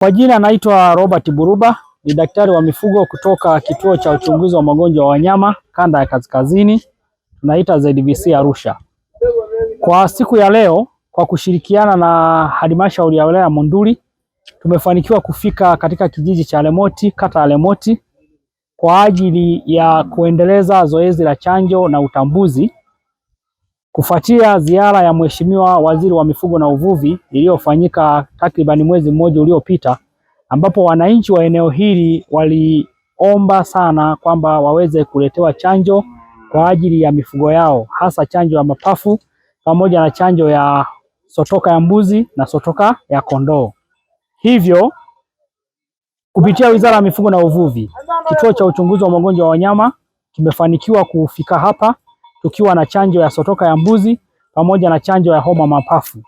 Kwa jina naitwa Robert Buruba, ni daktari wa mifugo kutoka kituo cha uchunguzi wa magonjwa wa wanyama kanda ya kaskazini, tunaita ZVC Arusha. Kwa siku ya leo, kwa kushirikiana na halmashauri ya wilaya ya Monduli, tumefanikiwa kufika katika kijiji cha Lemoti, kata ya Lemoti, kwa ajili ya kuendeleza zoezi la chanjo na utambuzi kufuatia ziara ya Mheshimiwa Waziri wa Mifugo na Uvuvi iliyofanyika takriban mwezi mmoja uliopita, ambapo wananchi wa eneo hili waliomba sana kwamba waweze kuletewa chanjo kwa ajili ya mifugo yao, hasa chanjo ya mapafu pamoja na chanjo ya sotoka ya mbuzi na sotoka ya kondoo. Hivyo kupitia Wizara ya Mifugo na Uvuvi, kituo cha uchunguzi wa magonjwa ya wanyama kimefanikiwa kufika hapa tukiwa na chanjo ya sotoka ya mbuzi pamoja na chanjo ya homa mapafu.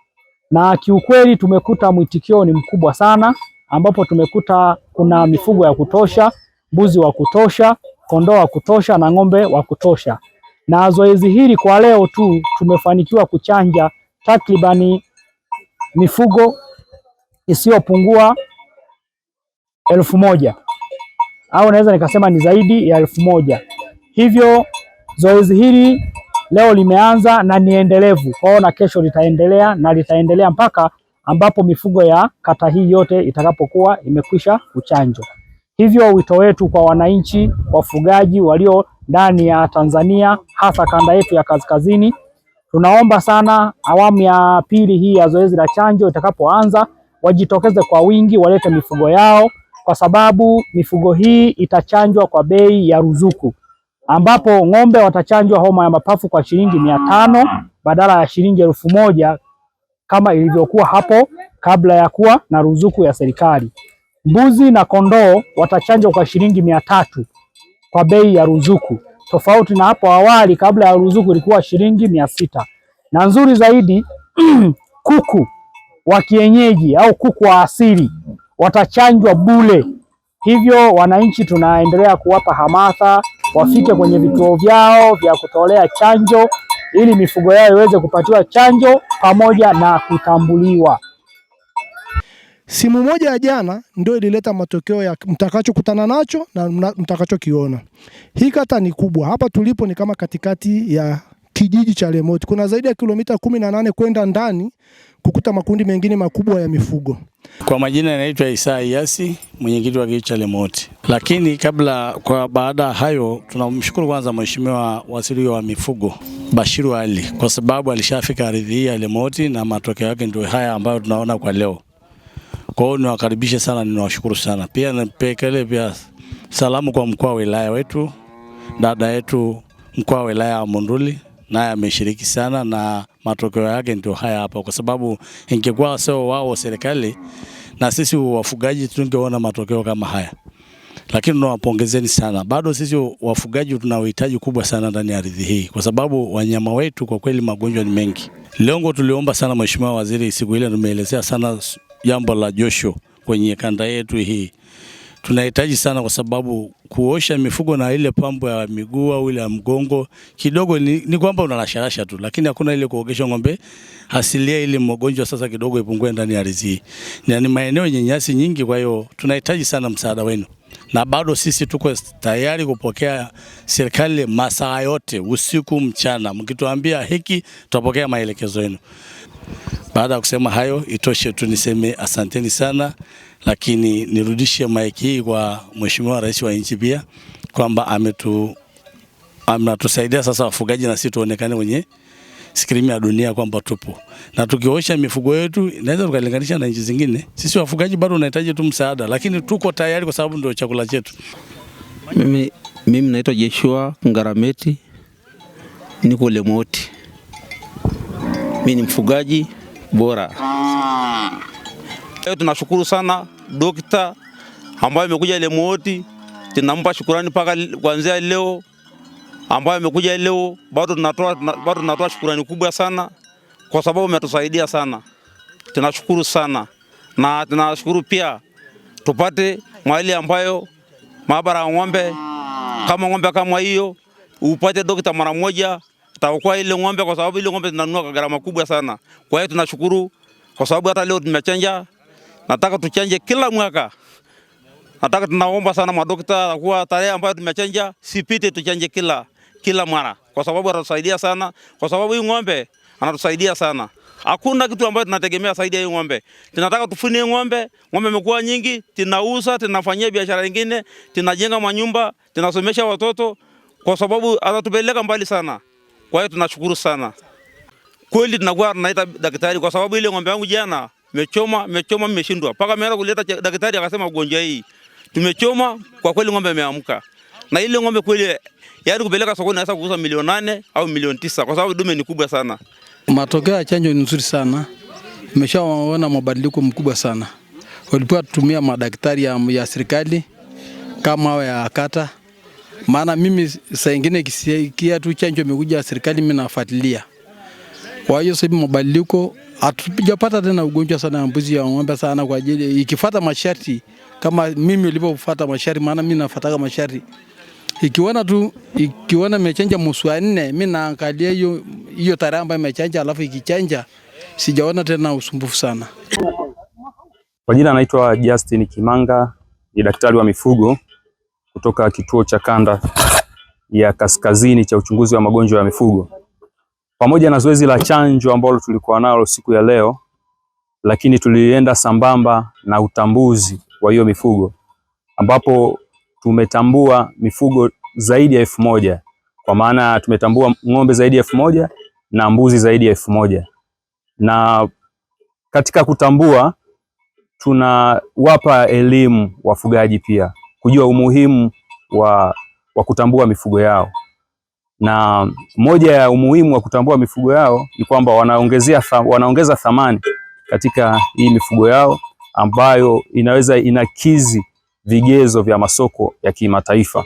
Na kiukweli tumekuta mwitikio ni mkubwa sana, ambapo tumekuta kuna mifugo ya kutosha, mbuzi wa kutosha, kondoo wa kutosha na ng'ombe wa kutosha. Na zoezi hili kwa leo tu tumefanikiwa kuchanja takribani mifugo isiyopungua 1000 au naweza nikasema ni zaidi ya 1000. Hivyo zoezi hili leo limeanza na ni endelevu, kwa na kesho litaendelea na litaendelea mpaka ambapo mifugo ya kata hii yote itakapokuwa imekwisha kuchanjwa. Hivyo wito wetu kwa wananchi wafugaji walio ndani ya Tanzania, hasa kanda yetu ya kaskazini, tunaomba sana awamu ya pili hii ya zoezi la chanjo itakapoanza wajitokeze kwa wingi, walete mifugo yao, kwa sababu mifugo hii itachanjwa kwa bei ya ruzuku, ambapo ng'ombe watachanjwa homa ya mapafu kwa shilingi 500 badala ya shilingi 1000 kama ilivyokuwa hapo kabla ya kuwa na ruzuku ya serikali. Mbuzi na kondoo watachanjwa kwa shilingi 300 kwa bei ya ruzuku, tofauti na hapo awali kabla ya ruzuku ilikuwa shilingi 600. Na nzuri zaidi kuku wa kienyeji au kuku wa asili watachanjwa bure. Hivyo wananchi tunaendelea kuwapa hamasa wafike kwenye vituo vyao vya kutolea chanjo ili mifugo yao iweze kupatiwa chanjo pamoja na kutambuliwa. Simu moja ya jana ndio ilileta matokeo ya mtakachokutana nacho na mtakachokiona. Hii kata ni kubwa. Hapa tulipo ni kama katikati ya kijiji cha Lemoti. Kuna zaidi ya kilomita 18 kwenda ndani kukuta makundi mengine makubwa ya mifugo. Kwa majina naitwa Isa Iyasi, mwenyekiti wa kijiji cha Lemoti. Lakini baada hayo tunamshukuru kwanza Mheshimiwa Waziri wa Mifugo Bashiru Ali, kwa sababu alishafika ardhi hii ya Lemoti na matokeo yake ndio haya ambayo tunaona kwa leo. Kwa hiyo niwakaribishe sana, ninawashukuru sana. Pia napelekele pia salamu kwa mkuu wa wilaya wetu, dada yetu mkuu wa wilaya wa Monduli, naye ameshiriki sana na matokeo yake ndio haya hapa, kwa sababu ingekuwa sio wao serikali na sisi wafugaji tungeona matokeo kama haya. Lakini tunawapongezeni sana. Bado sisi wafugaji tuna uhitaji kubwa sana ndani ya ardhi hii, kwa sababu wanyama wetu kwa kweli magonjwa ni mengi. Lengo tuliomba sana Mheshimiwa Waziri, siku ile tumeelezea sana jambo la josho kwenye kanda yetu hii. Tunahitaji sana, kwa sababu kuosha mifugo na ile pambo ya miguu au ile ya mgongo kidogo ni kwamba unalasharasha tu, lakini hakuna ile kuogesha ng'ombe asilia ile mgonjwa sasa kidogo ipungue ndani ya ardhi. Ni maeneo yenye nyasi nyingi, kwa hiyo tunahitaji sana msaada wenu. Na bado sisi tuko tayari kupokea serikali masaa yote, usiku mchana. Mkituambia hiki tutapokea maelekezo yenu. Baada ya kusema hayo, itoshe tu niseme asanteni sana, lakini nirudishe maiki hii kwa Mheshimiwa Rais wa nchi pia, kwamba ametusaidia sasa wafugaji na sisi tuonekane kwenye skrini ya dunia kwamba tupo. Na tukiosha mifugo yetu inaweza tukalinganisha na nchi zingine. Sisi wafugaji bado tunahitaji tu msaada, lakini tuko tayari kwa sababu ndio chakula chetu. Mimi naitwa Joshua Ngarameti, niko Lemoti. Mimi ni mfugaji bora. Leo tunashukuru sana dokta ambaye amekuja Lemoti. Tunampa shukrani mpaka kuanzia leo ambaye amekuja leo, bado tunatoa shukrani kubwa sana kwa sababu umetusaidia sana. Tunashukuru sana. Na tunashukuru pia tupate mahali ambayo maabara ya ng'ombe kama hiyo upate dokta mara moja taokoa ile ng'ombe, kwa sababu ile ng'ombe zinanunua kwa gharama kubwa sana. Kwa hiyo tunashukuru kwa sababu hata leo tumechanja nataka tuchanje kila mwaka. Nataka tunaomba sana madokta kuwa tarehe ambayo tumechanja sipite, tuchanje kila mara, kwa sababu atatusaidia sana, kwa sababu hii ng'ombe anatusaidia sana. Hakuna kitu ambacho tunategemea zaidi ya hii ng'ombe. Tunataka tufunie ng'ombe, ng'ombe imekuwa nyingi, tunauza, tunafanyia biashara nyingine, tunajenga manyumba, tunasomesha watoto, kwa sababu atatupeleka mbali sana. Kwa hiyo tunashukuru sana. Kweli tunakuwa tunaita daktari, kwa sababu ile ng'ombe yangu jana mechoma mmeshindwa. Paka ameenda kuleta daktari akasema ugonjwa hii. Tumechoma, kwa kweli ng'ombe imeamka. Na ile ng'ombe kweli yaani kupeleka sokoni naweza kuuza milioni 8 au milioni 9 kwa sababu dume ni kubwa sana. Matokeo ya chanjo ni nzuri sana. Nimeshaona mabadiliko makubwa sana. Walikuwa tutumia madaktari ya serikali kama hao ya kata. Maana mimi saa nyingine kisikia tu chanjo imekuja serikali mimi nafuatilia. Kwa hiyo sasa mabadiliko hatujapata tena ugonjwa sana ya mbuzi ya ng'ombe sana, kwa ajili ikifuata masharti kama mimi nilipofuata masharti, maana mimi nafuataga masharti. Ikiona imechanja mwezi wa 4 mimi naangalia hiyo tarehe ambayo imechanja, alafu ikichanja sijaona tena usumbufu sana. Kwa jina anaitwa Justin Kimanga, ni daktari wa mifugo kutoka kituo cha kanda ya kaskazini cha uchunguzi wa magonjwa ya mifugo. Pamoja na zoezi la chanjo ambalo tulikuwa nalo siku ya leo, lakini tulienda sambamba na utambuzi wa hiyo mifugo, ambapo tumetambua mifugo zaidi ya 1000, kwa maana tumetambua ng'ombe zaidi ya 1000 na mbuzi zaidi ya 1000. Na katika kutambua tunawapa elimu wafugaji pia kujua umuhimu wa kutambua mifugo yao. Na moja ya umuhimu wa kutambua mifugo yao ni kwamba wanaongeza thamani katika hii mifugo yao ambayo inaweza inakizi vigezo vya masoko ya kimataifa.